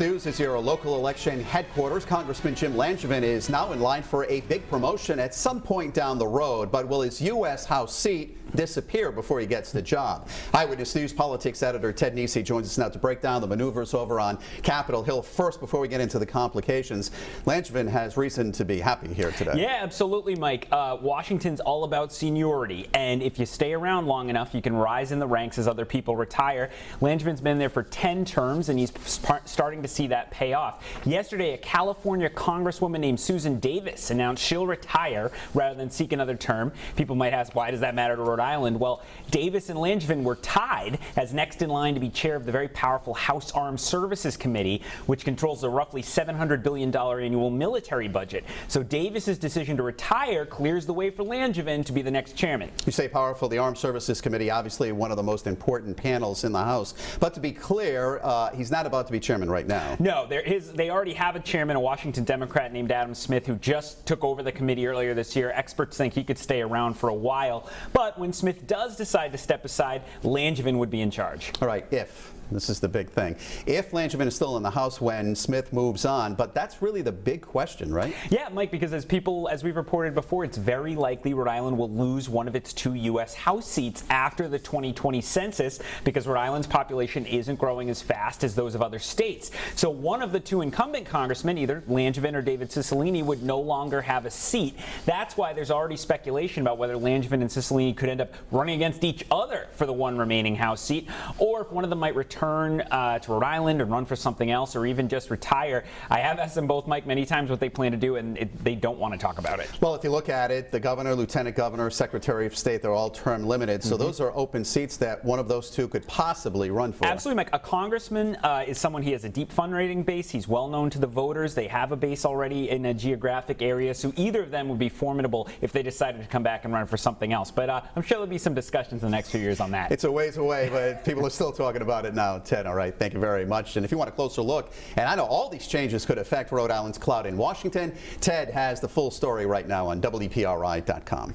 Eyewitness News is your local election headquarters. Congressman Jim Langevin is now in line for a big promotion at some point down the road, but will his U.S. House seat disappear before he gets the job? Eyewitness News politics editor Ted Nesi joins us now to break down the maneuvers over on Capitol Hill. First, before we get into the complications, Langevin has reason to be happy here today. Yeah, absolutely, Mike. Washington's all about seniority, and if you stay around long enough, you can rise in the ranks as other people retire. Langevin's been there for 10 terms, and he's starting to see that pay off. Yesterday, a California Congresswoman named Susan Davis announced she'll retire rather than seek another term. People might ask, why does that matter to Rhode Island? Well, Davis and Langevin were tied as next in line to be chair of the very powerful House Armed Services Committee, which controls the roughly $700 billion annual military budget. So Davis's decision to retire clears the way for Langevin to be the next chairman. You say powerful. The Armed Services Committee, obviously one of the most important panels in the House. But to be clear, he's not about to be chairman right now. No, they already have a chairman, a Washington Democrat named Adam Smith, who just took over the committee earlier this year. Experts think he could stay around for a while. But when Smith does decide to step aside, Langevin would be in charge. All right, this is the big thing. If Langevin is still in the House when Smith moves on, but that's really the big question, right? Yeah, Mike, because as we've reported before, it's very likely Rhode Island will lose one of its 2 U.S. House seats after the 2020 census because Rhode Island's population isn't growing as fast as those of other states. So one of the 2 incumbent congressmen, either Langevin or David Cicilline, would no longer have a seat. That's why there's already speculation about whether Langevin and Cicilline could end up running against each other for the one remaining House seat, or if one of them might return to Rhode Island and run for something else, or even just retire. I have asked them both, Mike, many times what they plan to do, and they don't want to talk about it. Well, if you look at it, the governor, lieutenant governor, secretary of state, they're all term limited. So those are open seats that one of those 2 could possibly run for. Absolutely, Mike. A congressman is someone, he has a deep fundraising base. He's well known to the voters. They have a base already in a geographic area. So either of them would be formidable if they decided to come back and run for something else. But I'm sure there'll be some discussions in the next few years on that. It's a ways away, but people are still talking about it now. Ted, all right, thank you very much. And if you want a closer look, and I know all these changes could affect Rhode Island's clout in Washington, Ted has the full story right now on WPRI.com.